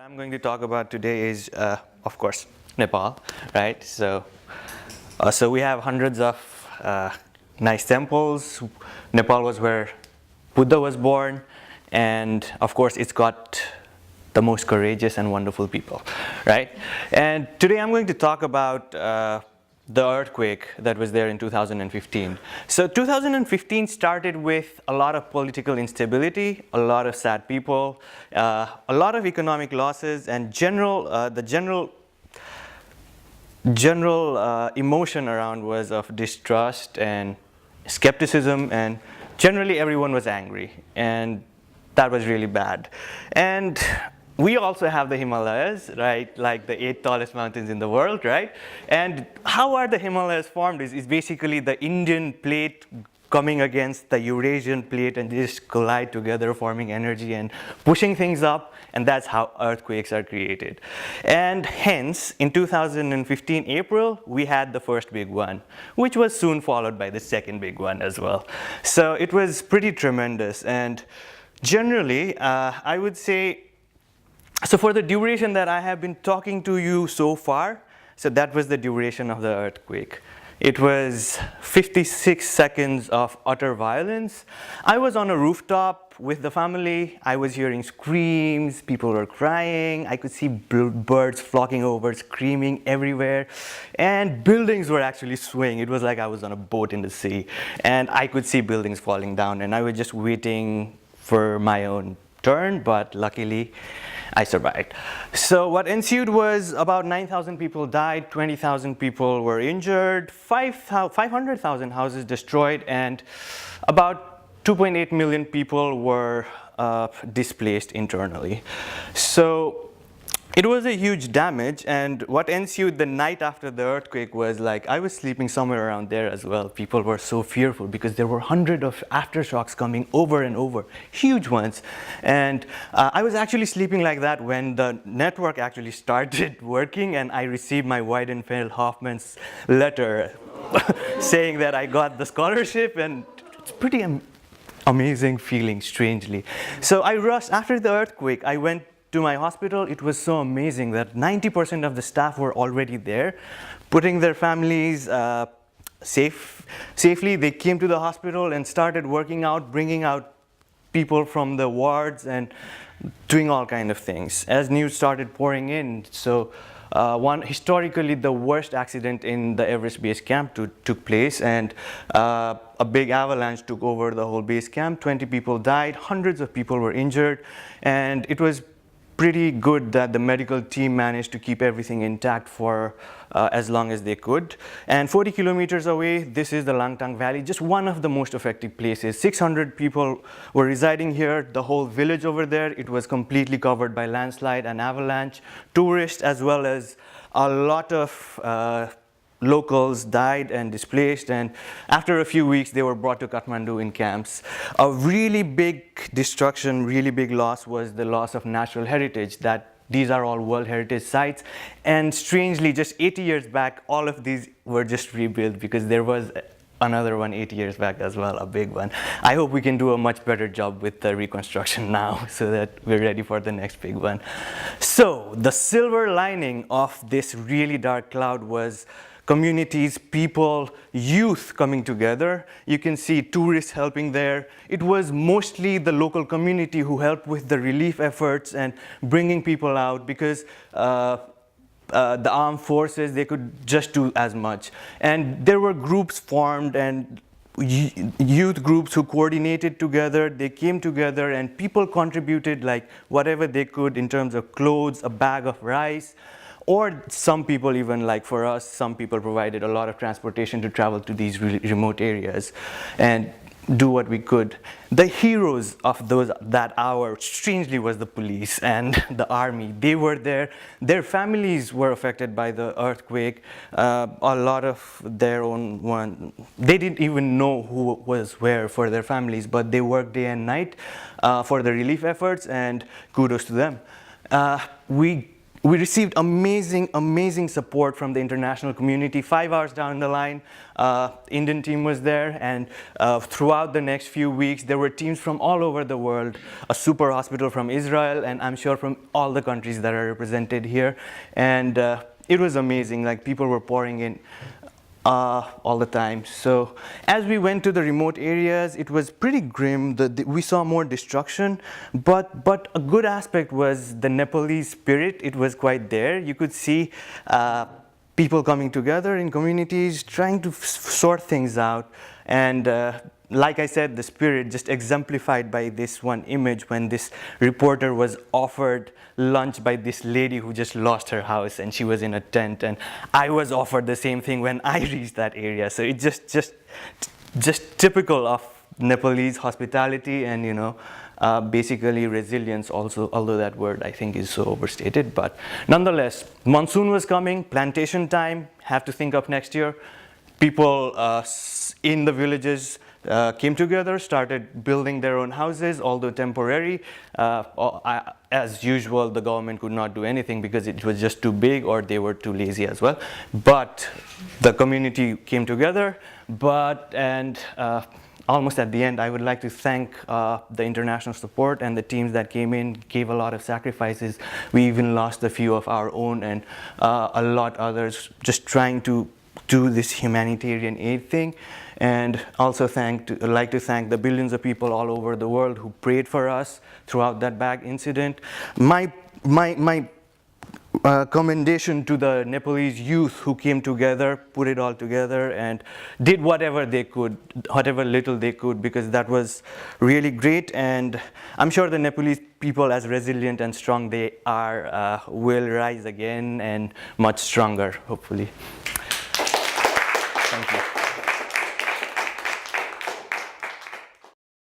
I'm going to talk about today is, of course, Nepal, right? So we have hundreds of nice temples. Nepal was where Buddha was born, and of course, it's got the most courageous and wonderful people, right? And today I'm going to talk about the earthquake that was there in 2015. So 2015 started with a lot of political instability, a lot of sad people, a lot of economic losses, and the general emotion around was of distrust and skepticism, and generally everyone was angry, and that was really bad. And we also have the Himalayas, right? Like the 8 tallest mountains in the world, right? And how are the Himalayas formed is basically the Indian plate coming against the Eurasian plate, and they just collide together, forming energy and pushing things up, and that's how earthquakes are created. And hence, in 2015 April, we had the first big one, which was soon followed by the second big one as well. So it was pretty tremendous, and generally, I would say, so for the duration that I have been talking to you so far, so that was the duration of the earthquake. It was 56 seconds of utter violence. I was on a rooftop with the family. I was hearing screams, people were crying. I could see birds flocking over, screaming everywhere. And buildings were actually swaying. It was like I was on a boat in the sea. And I could see buildings falling down. And I was just waiting for my own turn, but luckily, I survived. So what ensued was about 9,000 people died, 20,000 people were injured, 500,000 houses destroyed, and about 2.8 million people were displaced internally. So it was a huge damage, and what ensued the night after the earthquake was like, I was sleeping somewhere around there as well. People were so fearful because there were hundreds of aftershocks coming over and over, huge ones. And I was actually sleeping like that when the network actually started working, and I received my Weidenfeld-Hoffmann's letter saying that I got the scholarship, and it's pretty amazing feeling, strangely. So I rushed, after the earthquake, I went to my hospital. It was so amazing that 90% of the staff were already there, putting their families safely. They came to the hospital and started working out, bringing out people from the wards and doing all kinds of things as news started pouring in. So historically, the worst accident in the Everest base camp took place, and a big avalanche took over the whole base camp. 20 people died, hundreds of people were injured, and it was pretty good that the medical team managed to keep everything intact for as long as they could. And 40 kilometers away, this is the Langtang Valley, just one of the most affected places. 600 people were residing here. The whole village over there, it was completely covered by landslide and avalanche. Tourists as well as a lot of locals died and displaced, and after a few weeks they were brought to Kathmandu in camps. A really big destruction, really big loss was the loss of natural heritage. That these are all World Heritage sites, and strangely just 80 years back all of these were just rebuilt because there was another one 80 years back as well, a big one. I hope we can do a much better job with the reconstruction now so that we're ready for the next big one. So the silver lining of this really dark cloud was communities, people, youth coming together. You can see tourists helping there. It was mostly the local community who helped with the relief efforts and bringing people out, because the armed forces, they could just do as much. And there were groups formed and youth groups who coordinated together. They came together and people contributed like whatever they could in terms of clothes, a bag of rice. Or some people, even like for us, some people provided a lot of transportation to travel to these remote areas and do what we could. The heroes of that hour, strangely, was the police and the army. They were there. Their families were affected by the earthquake. A lot of their own one, they didn't even know who was where for their families, but they worked day and night for the relief efforts, and kudos to them. we received amazing support from the international community. 5 hours down the line, Indian team was there, and throughout the next few weeks, there were teams from all over the world, a super hospital from Israel, and I'm sure from all the countries that are represented here. And it was amazing, like people were pouring in all the time. So as we went to the remote areas, it was pretty grim. We saw more destruction, but a good aspect was the Nepalese spirit. It was quite there. You could see people coming together in communities, trying to sort things out. And like I said, the spirit just exemplified by this one image when this reporter was offered lunch by this lady who just lost her house, and she was in a tent, and I was offered the same thing when I reached that area. So it's just typical of Nepalese hospitality and, you know, basically resilience also, although that word I think is so overstated. But nonetheless, monsoon was coming, plantation time, have to think of next year. People in the villages came together, started building their own houses, although temporary. As usual, the government could not do anything because it was just too big, or they were too lazy as well. But the community came together. Almost at the end, I would like to thank the international support and the teams that came in, gave a lot of sacrifices. We even lost a few of our own, and a lot others just trying to do this humanitarian aid thing. And also like to thank the billions of people all over the world who prayed for us throughout that bag incident. My commendation to the Nepalese youth who came together, put it all together, and did whatever they could, whatever little they could, because that was really great. And I'm sure the Nepalese people, as resilient and strong they are, will rise again and much stronger, hopefully. Thank you.